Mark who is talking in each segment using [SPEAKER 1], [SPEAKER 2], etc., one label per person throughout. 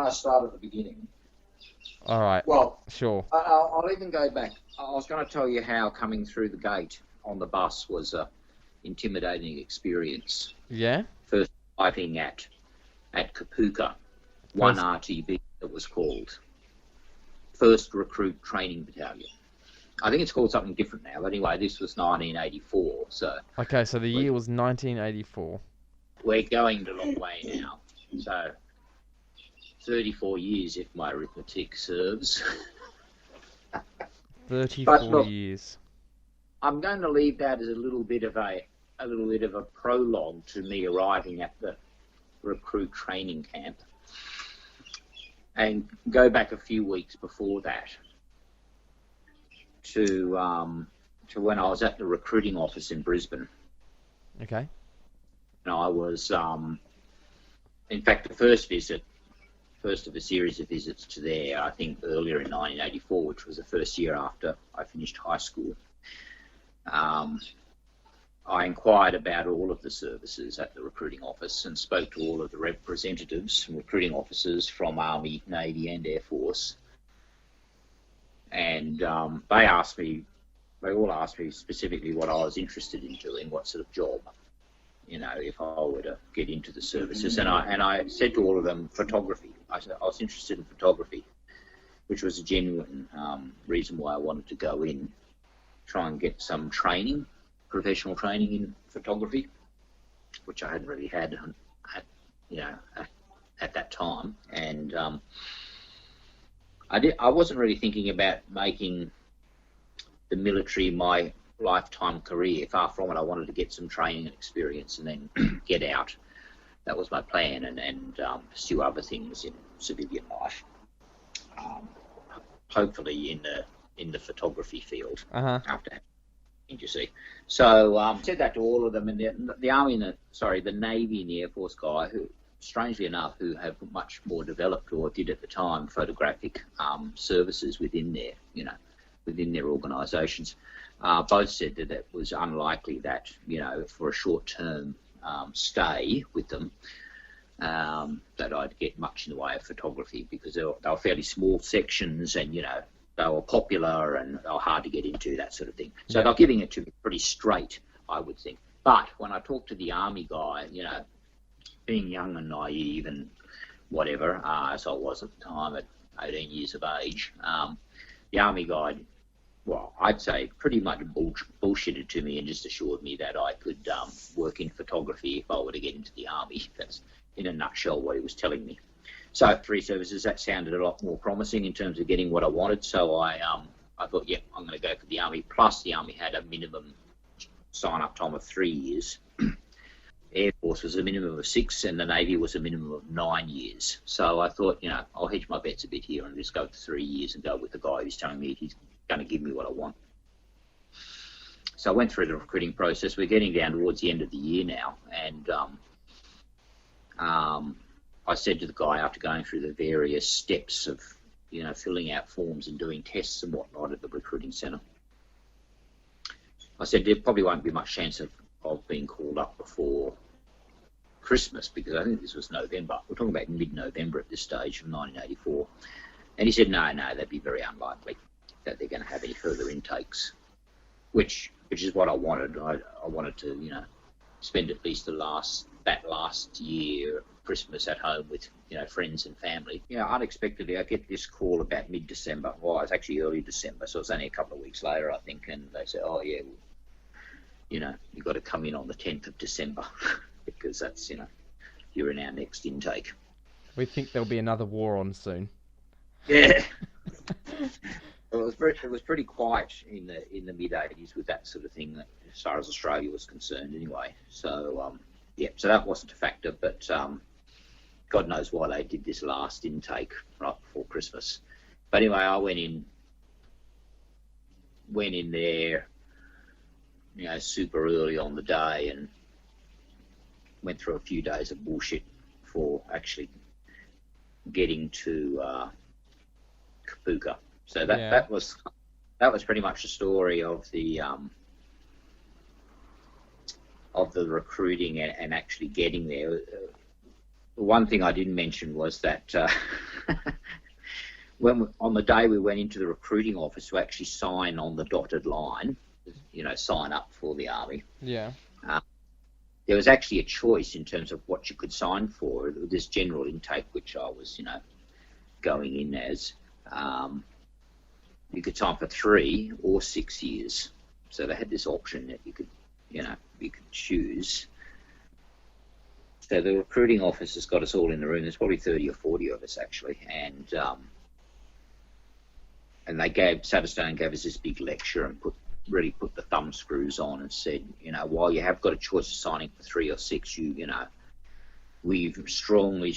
[SPEAKER 1] I start at the beginning.
[SPEAKER 2] All right.
[SPEAKER 1] Well,
[SPEAKER 2] Sure.
[SPEAKER 1] I'll even go back. I was going to tell you how coming through the gate on the bus was a intimidating experience.
[SPEAKER 2] Yeah.
[SPEAKER 1] First arriving at Kapuka, one
[SPEAKER 2] First.
[SPEAKER 1] RTB that was called First Recruit Training Battalion. I think it's called something different now. But anyway, this was 1984, so
[SPEAKER 2] Okay, so the year was 1984.
[SPEAKER 1] we're going a long way now. So 34 years, if my arithmetic serves.
[SPEAKER 2] 34
[SPEAKER 1] look,
[SPEAKER 2] years.
[SPEAKER 1] I'm going to leave that as a little bit of a prologue to me arriving at the recruit training camp, and go back a few weeks before that to when I was at the recruiting office in Brisbane.
[SPEAKER 2] Okay.
[SPEAKER 1] And I was, in fact, the first of a series of visits to there, I think earlier in 1984, which was the first year after I finished high school. I inquired about all of the services at the recruiting office and spoke to all of the representatives and recruiting officers from Army, Navy and Air Force. And they all asked me specifically what I was interested in doing, what sort of job, if I were to get into the services. And I said to all of them, photography. I said I was interested in photography, which was a genuine reason why I wanted to go in, try and get some training, professional training in photography, which I hadn't really had at that time. And I wasn't really thinking about making the military my lifetime career. Far from it. I wanted to get some training and experience and then get out. That was my plan, and pursue other things in civilian life. Hopefully in the photography field. After, you see. So said that to all of them, and the Army and the Navy and the Air Force guy, who, strangely enough, who have much more developed, or did at the time, photographic services within their organisations, both said that it was unlikely that, for a short-term stay with them, that I'd get much in the way of photography, because they were fairly small sections, and they were popular and they were hard to get into, that sort of thing. So they're giving it to me pretty straight, I would think. But when I talked to the Army guy, being young and naive and whatever, as I was at the time at 18 years of age, the Army guy, well, I'd say pretty much bullshitted to me and just assured me that I could work in photography if I were to get into the Army. That's, in a nutshell, what he was telling me. So 3 services, that sounded a lot more promising in terms of getting what I wanted. So I thought, yeah, I'm going to go for the Army. Plus, the Army had a minimum sign-up time of 3 years. Air Force was a minimum of 6, and the Navy was a minimum of 9 years. So I thought, I'll hedge my bets a bit here and just go for 3 years and go with the guy who's telling me he's going to give me what I want. So I went through the recruiting process. We're getting down towards the end of the year now, and I said to the guy, after going through the various steps of, filling out forms and doing tests and whatnot at the recruiting centre, I said there probably won't be much chance of being called up before Christmas, because I think this was November. We're talking about mid-November at this stage of 1984. And he said, no, that'd be very unlikely that they're going to have any further intakes, which is what I wanted. I wanted to, spend at least that last year Christmas at home with friends and family. Unexpectedly I get this call about mid-December. Well, it's actually early December, so it's only a couple of weeks later, I think, and they say, oh yeah, you've got to come in on the 10th of December because that's, you're in our next intake.
[SPEAKER 2] We think there'll be another war on soon.
[SPEAKER 1] Yeah. Well, it was pretty quiet in the mid-80s with that sort of thing, as far as Australia was concerned anyway. So so that wasn't a factor, but God knows why they did this last intake right before Christmas. But anyway, I went in there, super early on the day, and went through a few days of bullshit for actually getting to Kapuka. So that was pretty much the story of the recruiting and actually getting there. one thing I didn't mention was that on the day we went into the recruiting office to actually sign on the dotted line, sign up for the army.
[SPEAKER 2] Yeah.
[SPEAKER 1] There was actually a choice in terms of what you could sign for. This general intake, which I was, going in as, you could sign for 3 or 6 years. So they had this option that you could choose. So the recruiting officers got us all in the room. There's probably 30 or 40 of us actually, and they sat us down and gave us this big lecture and really put the thumb screws on and said, while you have got a choice of signing for 3 or 6, we strongly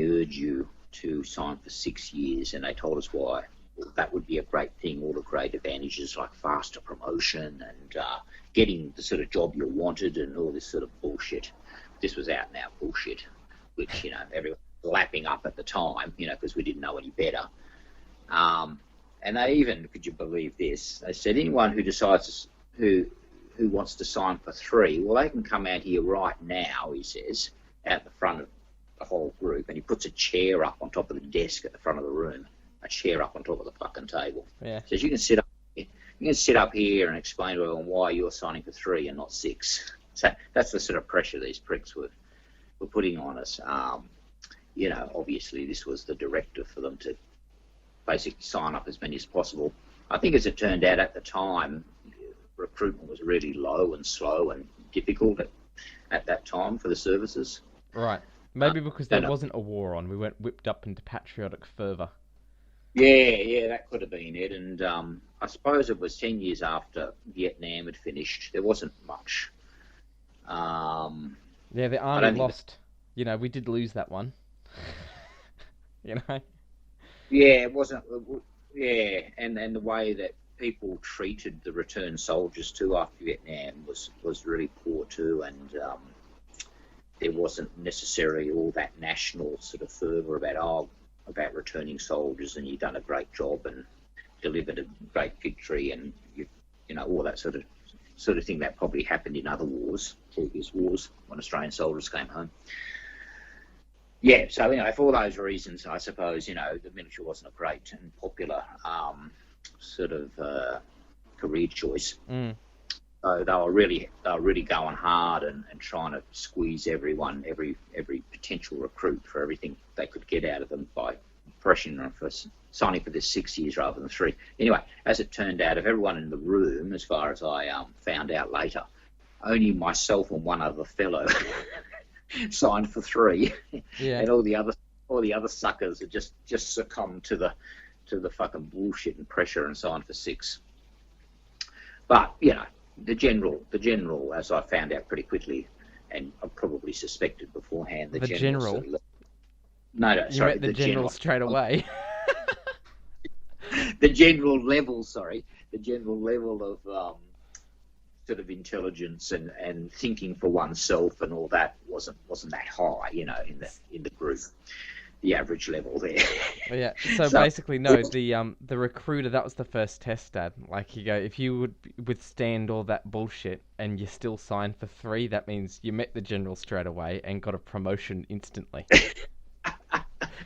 [SPEAKER 1] urge you to sign for 6 years. And they told us why. Well, that would be a great thing, all the great advantages like faster promotion and getting the sort of job you wanted and all this sort of bullshit. This was out and out bullshit, which, everyone was lapping up at the time, because we didn't know any better. And they even, could you believe this? They said anyone who decides who wants to sign for 3, well, they can come out here right now, he says, out the front of the whole group, and he puts a chair up on top of the desk at the front of the room, a chair up on top of the fucking table.
[SPEAKER 2] Yeah.
[SPEAKER 1] Says you can sit up here. You can sit up here and explain to everyone why you're signing for 3 and not 6. So that's the sort of pressure these pricks were putting on us. Obviously this was the directive for them to basically sign up as many as possible. I think as it turned out at the time, recruitment was really low and slow and difficult at that time for the services.
[SPEAKER 2] Right. Maybe because there wasn't a war on, we weren't whipped up into patriotic fervour.
[SPEAKER 1] Yeah, that could have been it. And I suppose it was 10 years after Vietnam had finished. There wasn't much.
[SPEAKER 2] Yeah, the army lost. We did lose that one.
[SPEAKER 1] Yeah, it wasn't. Yeah, and the way that people treated the returned soldiers too after Vietnam was really poor too, and there wasn't necessarily all that national sort of fervour about returning soldiers and you've done a great job and delivered a great victory and all that sort of thing that probably happened in other previous wars when Australian soldiers came home. Yeah, so for all those reasons, I suppose the military wasn't a great and popular career choice.
[SPEAKER 2] Mm.
[SPEAKER 1] So they were really going hard and trying to squeeze every potential recruit for everything they could get out of them by pressuring them for signing for this 6 years rather than 3. Anyway, as it turned out, of everyone in the room, as far as I found out later, only myself and one other fellow signed for 3,
[SPEAKER 2] yeah.
[SPEAKER 1] And all the other suckers had just succumbed to the fucking bullshit and pressure and signed for 6. But the general, as I found out pretty quickly, and I probably suspected beforehand, the general.
[SPEAKER 2] You met the general straight away.
[SPEAKER 1] The general level of sort of intelligence and thinking for oneself and all that wasn't that high, in the group. The average level there.
[SPEAKER 2] Yeah. So basically, no. The recruiter, that was the first test, Dad. Like you go, if you would withstand all that bullshit and you still signed for 3, that means you met the general straight away and got a promotion instantly.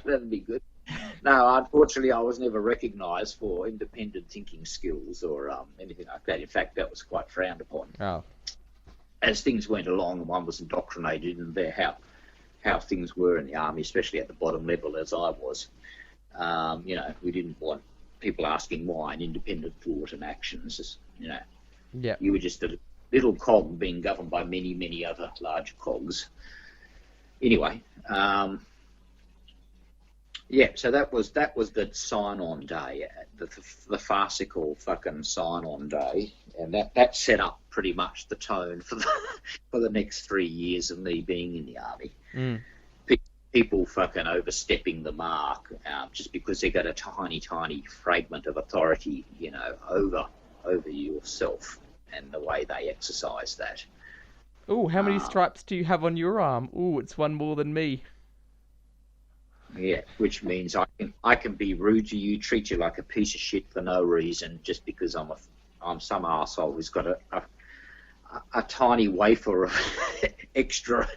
[SPEAKER 1] That'd be good. No, unfortunately, I was never recognised for independent thinking skills or anything like that. In fact, that was quite frowned upon.
[SPEAKER 2] Oh. As
[SPEAKER 1] things went along, one was indoctrinated in how things were in the army, especially at the bottom level, as I was. We didn't want people asking why and independent thought and actions.
[SPEAKER 2] Yeah.
[SPEAKER 1] You were just a little cog being governed by many, many other large cogs. Anyway, so that was the sign-on day, the farcical fucking sign-on day, and that set up pretty much the tone for the next 3 years of me being in the army.
[SPEAKER 2] Mm.
[SPEAKER 1] People fucking overstepping the mark just because they got a tiny fragment of authority, over yourself and the way they exercise that.
[SPEAKER 2] Ooh, how many stripes do you have on your arm? Ooh, it's one more than me.
[SPEAKER 1] Yeah, which means I can be rude to you, treat you like a piece of shit for no reason, just because I'm some arsehole who's got a tiny wafer of extra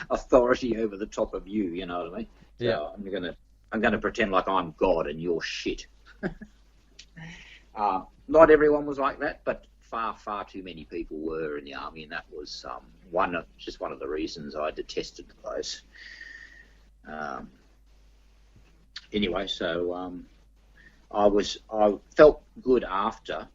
[SPEAKER 1] authority over the top of you. You know what I mean? So
[SPEAKER 2] yeah.
[SPEAKER 1] I'm gonna pretend like I'm God and you're shit. Not everyone was like that, but far too many people were in the army, and that was one of the reasons I detested the place. Anyway, so I felt good after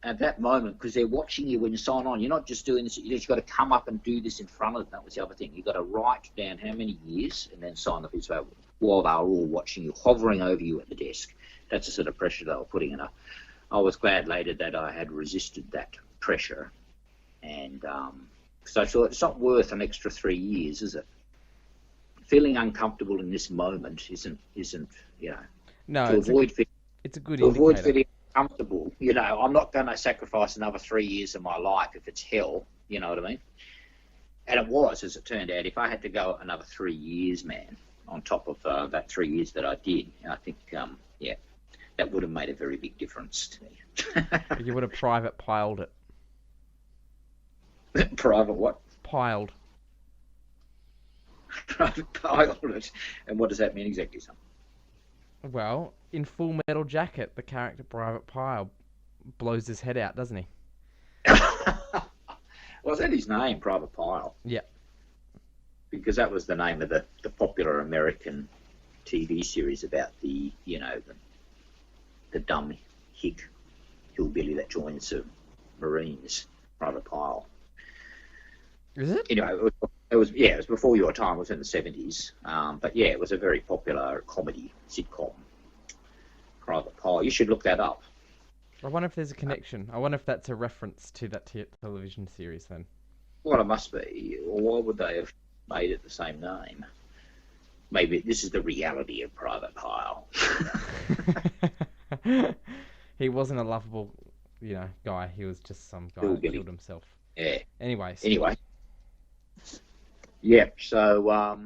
[SPEAKER 1] at that moment, because they're watching you when you sign on. You're not just doing this, you've got to come up and do this in front of them. That was the other thing. You've got to write down how many years and then sign the piece of paper while they were all watching you, hovering over you at the desk. That's the sort of pressure they were putting in. I was glad later that I had resisted that pressure, and because I thought it's not worth an extra 3 years, is it? Feeling uncomfortable in this moment isn't
[SPEAKER 2] No,
[SPEAKER 1] to avoid
[SPEAKER 2] it's a good
[SPEAKER 1] to
[SPEAKER 2] indicator.
[SPEAKER 1] avoid feeling comfortable. I'm not going to sacrifice another 3 years of my life if it's hell. You know what I mean? And it was, as it turned out. If I had to go another 3 years, man, on top of that 3 years that I did, I think, that would have made a very big difference to me.
[SPEAKER 2] You would have private piled
[SPEAKER 1] it. Private what?
[SPEAKER 2] Piled.
[SPEAKER 1] Private piled it. And what does that mean exactly, son?
[SPEAKER 2] Well, in Full Metal Jacket, the character Private Pile blows his head out, doesn't he?
[SPEAKER 1] Well, is that his name, Private Pile?
[SPEAKER 2] Yeah.
[SPEAKER 1] Because that was the name of the popular American TV series about the dumb hick hillbilly that joins the Marines, Private Pile.
[SPEAKER 2] Is it?
[SPEAKER 1] Anyway, it was before your time. It was in the 70s. But yeah, it was a very popular comedy sitcom, Private Pile. You should look that up.
[SPEAKER 2] I wonder if there's a connection. I wonder if that's a reference to that television series then.
[SPEAKER 1] Well, it must be. Or why would they have made it the same name? Maybe this is the reality of Private Pile.
[SPEAKER 2] He wasn't a lovable, guy. He was just some guy who killed himself.
[SPEAKER 1] Yeah.
[SPEAKER 2] Anyway.
[SPEAKER 1] Yeah. So